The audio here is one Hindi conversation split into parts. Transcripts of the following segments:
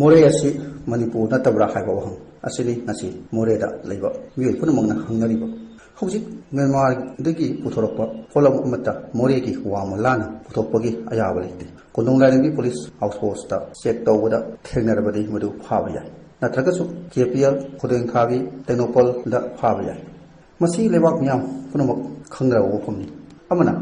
मोरे असि मणिपुर नतबरा हाइबा वहम असली नसी मोरेदा लेबा मियोय पुनमंगना हंगरिबा हौजिक म्यांमार दगी पुथोरपा पोलम अमता मोरे की वामा लाना पुथोपगी अयाबा लेते कोंडोंलाइनगी पुलिस आउटपोस्टा चेक तौबदा थेंगनरबदी मदु फाबा याय नत्रगसु केपीएल खुदेंखागी टेक्नोपॉल दा फाबा याय मसी लेबाक म्याम पुनमक खंगराव वफमनी अमना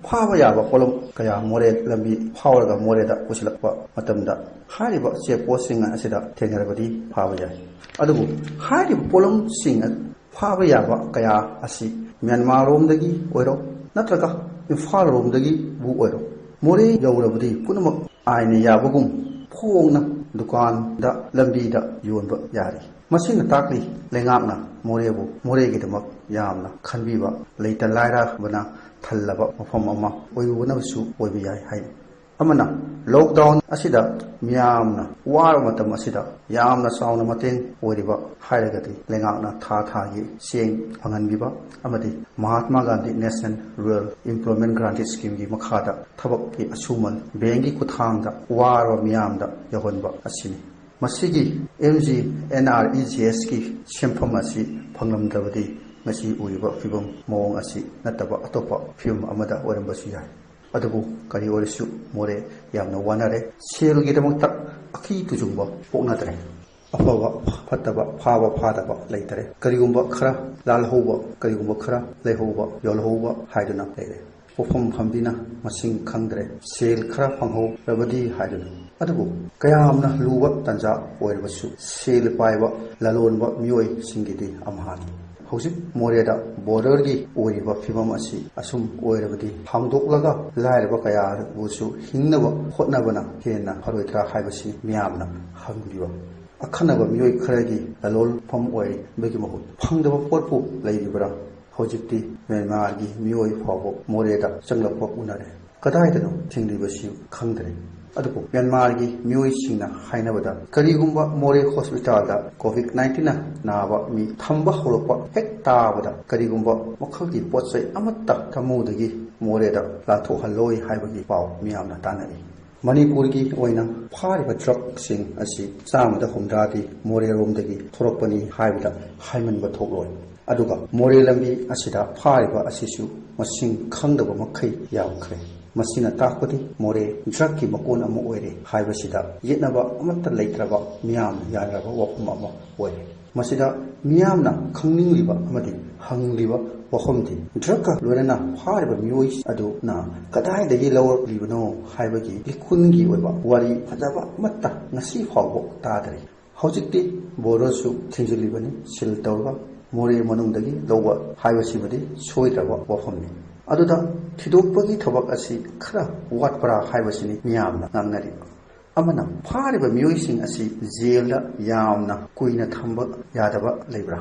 फाबा याबा पोलम कया मोरे लंबी फावरगा मोरेदा पुसलकपा मतमदा हारिबा चेक पोस्टिंग असिदा थेंगनरबदी फाबा याय अदुबु हारिबा पोलम सिंग फाबा याबा कया असि म्यांमार रोमदगी ओइरो नत्रगा इम्फाल रोमदगी बु ओइरो मोरे यौरबदी पुनमक आइने याबगुम फोंगना दुकान दा लंबी दा योनबा यारी मसिन ताकली लेंगाकना मोरेबु मोरेगिदमक यामना खनबीबा लेता लायरा बना थल्लबा मफम अमा ओइबुनबसु ओइबि याय हाय अमना लॉकडाउन असिदा मियामना वार मतम असिदा यामना साउना मतें ओइरिबा हायरगति लेंगाकना था थागी सेंग फंगनबिबा अमदि Mahatma Gandhi national rural employment granted scheme की मखादा थबक की असुमन बैंक की कुथांगदा वार मियामदा यहोनबा असिनी मसिगी एमजी एनआरईजीएस की सेंफम असि फंगलमदबदि ngasi uriba fibam mawong asi nataba atopa film amada oirambasi yai adubu kari orisu more yamna wanare sel gidamakta akhi tujumba poknadre afawa fataba phaba phadaba leitare karigumba khara lalhoba karigumba khara lehoba yolhoba haiduna leire pofam phambina masing khangdre sel khara phangho rabadi haiduna adubu kayamna luwa tanja oirbasu sel paiba lalonba mioi singidi amhani हौजिक मोरेदा बॉर्डर की ओरिबा फिबम असि असुम ओइरबदी हांगदोकलगा लायरबा कया बुसु हिंगनब होटनबना हेना फरोइत्रा हाइबसि मियामना हंगबिबा अखनबा मियोय खरगी ललोल फम ओइ बेगी महु फंगदब पोरपु लैबिबरा हौजिकति म्यांमार की मियोय फावो मोरेदा चंगलप उनारे कदाइदनो थिंगलिबसि खंगदरे अदुबु म्यांमार की मियोय सिंगना हाइनबदा करिगुंबा मोरे हॉस्पिटल दा कोविड-19 नाबा मी थंबा हौरपा हेक ताबदा करिगुंबा मखलगी पोचै अमत्ता थमुदगी मोरेदा लाथो हलोय हाइबगी पाव मियामना तानरी मणिपुर की ओइना फारिबा ट्रक सिंग असि चामदा हुमदादी मोरे रोमदगी थोरकपनी हाइबदा हाइमनबा थोकलोय अदुगा मोरे लंबी असिदा फारिबा असिसु मसिंग खंगदबा मखै यामखरे मसीना ताकपति मोरे ड्रग की मकोन अमो ओइरे हाइबसिदा येतनबा अमत्ता लेत्रबा मियाम यारबा वफम अमो ओइरे मसीदा मियामना खंगनिंगलिबा अमदि हंगलिबा वफमदि ड्रग का लोनना फारिबा मियोइ अदु ना कदाइदगी लवरलिबनो हाइबगी लिखुनगी ओइबा वारी फजाबा अमत्ता ngasi फावबो तादरे हौजिकति बोरसु थिंजलिबनि सिल तौरबा मोरे मनुंगदगी लौबा हाइबसिबदि सोइद्रबा वफमनि अदुदा थिदोकपगी थबक असि खरा वाटपरा हाइबसिनि मियामना ngangnari amana फारिबा मियोइसिंग असि जेलदा यामना कुइना थंबा यादबा लेब्रा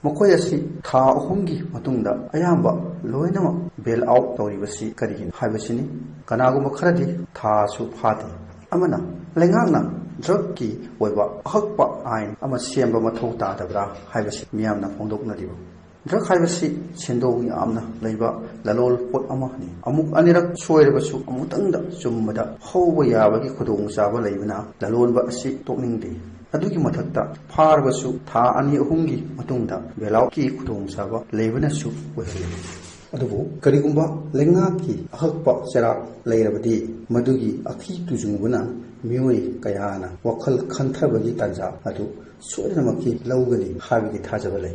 मकोय असि था अहुमगी मतुंगदा अयाम्बा लोइनम बेल आउट तौरिबसि करिगिन हाइबसिनि कनागुम खरदि थासु फादे amana लेंगांगना ड्रग की ओइबा अहकपा आइन अमा सेम्बा मथौ तादबरा हाइबसि मियामना फोंदोकनदिबो ड्रग हाइबसि सेंदोंग यामना लेबा ललोल पोट अमानि अमुक अनिरक सोइरबसु अमुतंगदा चुम्मदा हौबा याबगी खुदोंग चाबा लेबना ललोलबा असि तोकनिंगदे अदुगी मथक्ता फारबसु था अनि अहुंगी मतुंगदा बेलाव की खुदोंग चाबा लेबनासु ओइरे अदुबु करिगुंबा लेंगा की अहकपा चरा लेरबदी मदुगी अखि तुजुंगबना मियोय कयाना वखल खंथबगी तंजा अदु सोइरनमकी लौगनी हाबिगी थाजबा ले